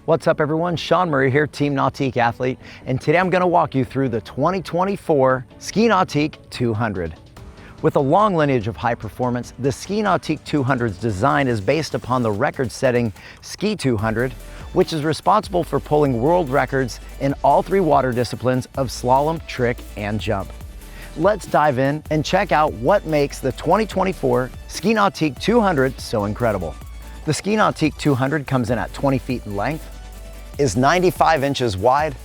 What's up everyone, Sean Murray here, Team Nautique athlete, and today I'm going to walk you through the 2024 Ski Nautique 200. With a long lineage of high performance, the Ski Nautique 200's design is based upon the record-setting Ski 200, which is responsible for pulling world records in all three water disciplines of slalom, trick, and jump. Let's dive in and check out what makes the 2024 Ski Nautique 200 so incredible. The Ski Nautique 200 comes in at 20 feet in length, is 95 inches wide,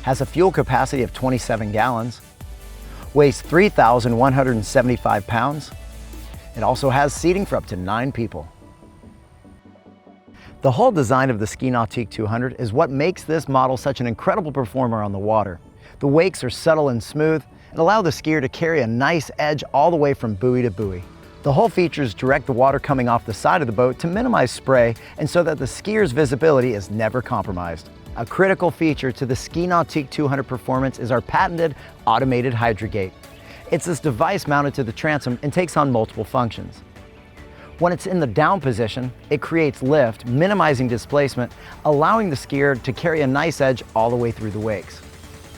has a fuel capacity of 27 gallons, weighs 3,175 pounds, and also has seating for up to 9 people. The whole design of the Ski Nautique 200 is what makes this model such an incredible performer on the water. The wakes are subtle and smooth and allow the skier to carry a nice edge all the way from buoy to buoy. The whole features direct the water coming off the side of the boat to minimize spray and so that the skier's visibility is never compromised. A critical feature to the Ski Nautique 200 performance is our patented automated HydroGate. It's this device mounted to the transom and takes on multiple functions. When it's in the down position, it creates lift, minimizing displacement, allowing the skier to carry a nice edge all the way through the wakes.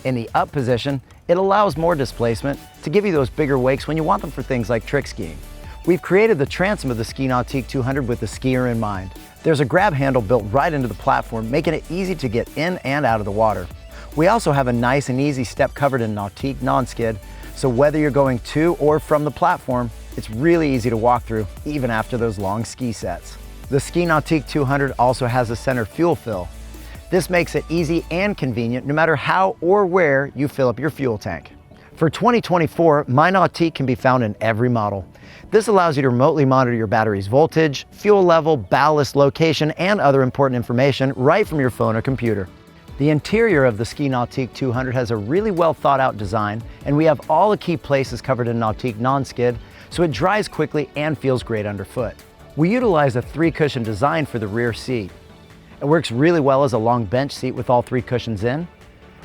In the up position, it allows more displacement to give you those bigger wakes when you want them for things like trick skiing. We've created the transom of the Ski Nautique 200 with the skier in mind. There's a grab handle built right into the platform, making it easy to get in and out of the water. We also have a nice and easy step covered in Nautique non-skid, so whether you're going to or from the platform, it's really easy to walk through, even after those long ski sets. The Ski Nautique 200 also has a center fuel fill. This makes it easy and convenient no matter how or where you fill up your fuel tank. For 2024, MyNautique can be found in every model. This allows you to remotely monitor your battery's voltage, fuel level, ballast, location, and other important information right from your phone or computer. The interior of the Ski Nautique 200 has a really well thought out design, and we have all the key places covered in Nautique non-skid, so it dries quickly and feels great underfoot. We utilize a 3-cushion design for the rear seat. It works really well as a long bench seat with all 3 cushions in.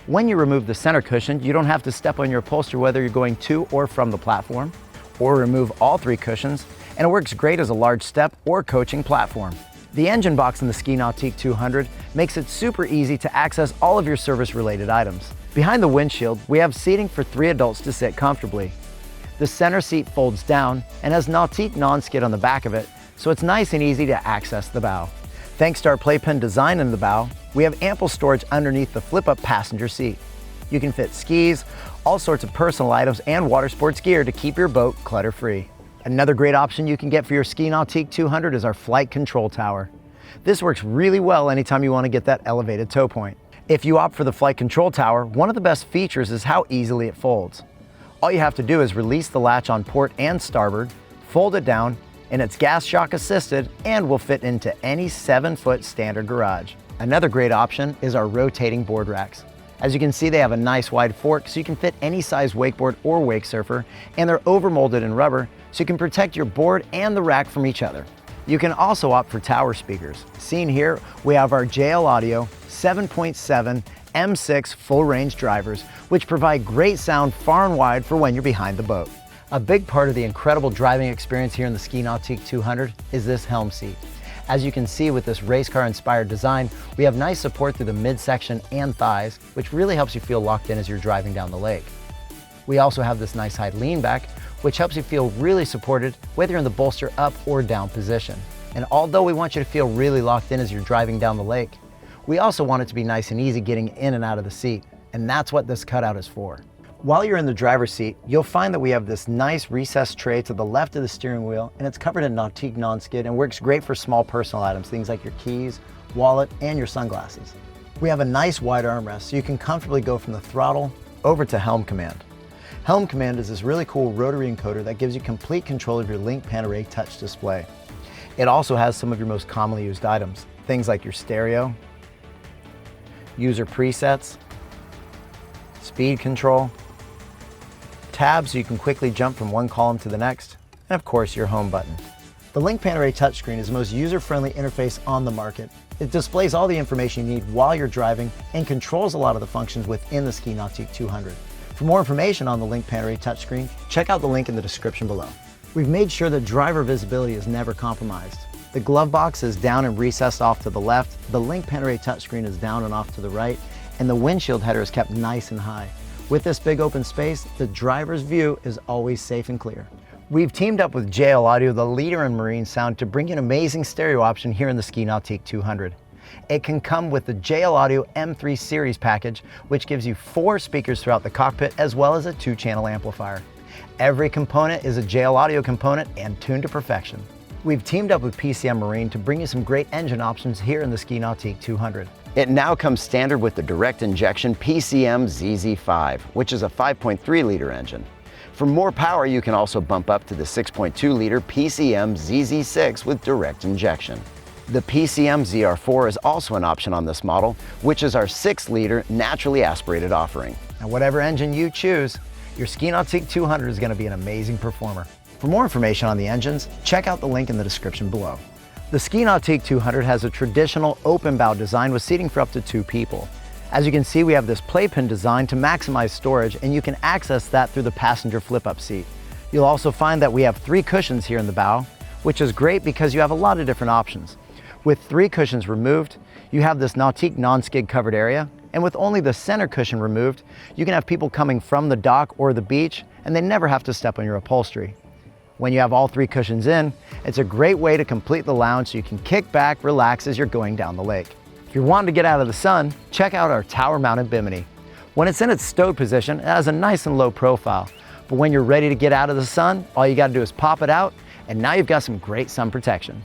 When you remove the center cushion, you don't have to step on your upholstery whether you're going to or from the platform, or remove all 3 cushions, and it works great as a large step or coaching platform. The engine box in the Ski Nautique 200 makes it super easy to access all of your service-related items. Behind the windshield, we have seating for 3 adults to sit comfortably. The center seat folds down and has Nautique non-skid on the back of it, so it's nice and easy to access the bow. Thanks to our playpen design in the bow, we have ample storage underneath the flip-up passenger seat. You can fit skis, all sorts of personal items, and water sports gear to keep your boat clutter-free. Another great option you can get for your Ski Nautique 200 is our flight control tower. This works really well anytime you want to get that elevated tow point. If you opt for the flight control tower, one of the best features is how easily it folds. All you have to do is release the latch on port and starboard, fold it down, and it's gas shock assisted and will fit into any 7-foot standard garage. Another great option is our rotating board racks. As you can see, they have a nice wide fork so you can fit any size wakeboard or wake surfer, and they're overmolded in rubber so you can protect your board and the rack from each other. You can also opt for tower speakers. Seen here, we have our JL Audio 7.7 M6 full range drivers, which provide great sound far and wide for when you're behind the boat. A big part of the incredible driving experience here in the Ski Nautique 200 is this helm seat. As you can see with this race car inspired design, we have nice support through the midsection and thighs, which really helps you feel locked in as you're driving down the lake. We also have this nice high lean back, which helps you feel really supported whether you're in the bolster up or down position. And although we want you to feel really locked in as you're driving down the lake, we also want it to be nice and easy getting in and out of the seat, and that's what this cutout is for. While you're in the driver's seat, you'll find that we have this nice recessed tray to the left of the steering wheel, and it's covered in Nautique non-skid and works great for small personal items, things like your keys, wallet, and your sunglasses. We have a nice wide armrest so you can comfortably go from the throttle over to helm command. Helm command is this really cool rotary encoder that gives you complete control of your LINC Panoray touch display. It also has some of your most commonly used items, things like your stereo, user presets, speed control, tabs so you can quickly jump from one column to the next, and of course your home button. The LINC Panoray touchscreen is the most user-friendly interface on the market. It displays all the information you need while you're driving and controls a lot of the functions within the Ski Nautique 200. For more information on the LINC Panoray touchscreen, check out the link in the description below. We've made sure that driver visibility is never compromised. The glove box is down and recessed off to the left, the LINC Panoray touchscreen is down and off to the right, and the windshield header is kept nice and high. With this big open space, the driver's view is always safe and clear. We've teamed up with JL Audio, the leader in marine sound, to bring you an amazing stereo option here in the Ski Nautique 200. It can come with the JL Audio M3 series package, which gives you 4 speakers throughout the cockpit as well as a 2-channel amplifier. Every component is a JL Audio component and tuned to perfection. We've teamed up with PCM Marine to bring you some great engine options here in the Ski Nautique 200. It now comes standard with the direct injection PCM ZZ5, which is a 5.3 liter engine. For more power, you can also bump up to the 6.2 liter PCM ZZ6 with direct injection. The PCM ZR4 is also an option on this model, which is our 6-liter naturally aspirated offering. Now, whatever engine you choose, your Ski Nautique 200 is going to be an amazing performer. For more information on the engines, check out the link in the description below. The Ski Nautique 200 has a traditional open bow design with seating for up to 2 people. As you can see, we have this playpen design to maximize storage, and you can access that through the passenger flip-up seat. You'll also find that we have 3 cushions here in the bow, which is great because you have a lot of different options. With 3 cushions removed, you have this Nautique non-skid covered area, and with only the center cushion removed, you can have people coming from the dock or the beach, and they never have to step on your upholstery. When you have all 3 cushions in, it's a great way to complete the lounge so you can kick back, relax as you're going down the lake. If you're wanting to get out of the sun, check out our tower-mounted bimini. When it's in its stowed position, it has a nice and low profile, but when you're ready to get out of the sun, all you gotta do is pop it out, and now you've got some great sun protection.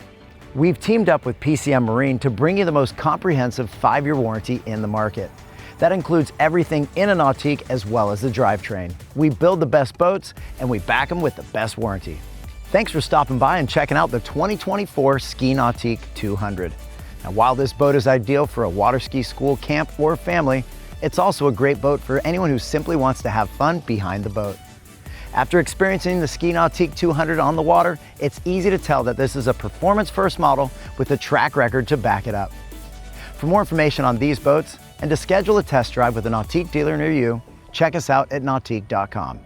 We've teamed up with PCM Marine to bring you the most comprehensive 5-year warranty in the market. That includes everything in a Nautique as well as the drivetrain. We build the best boats and we back them with the best warranty. Thanks for stopping by and checking out the 2024 Ski Nautique 200. Now, while this boat is ideal for a water ski school, camp, or family, it's also a great boat for anyone who simply wants to have fun behind the boat. After experiencing the Ski Nautique 200 on the water, it's easy to tell that this is a performance-first model with a track record to back it up. For more information on these boats and to schedule a test drive with a Nautique dealer near you, check us out at nautique.com.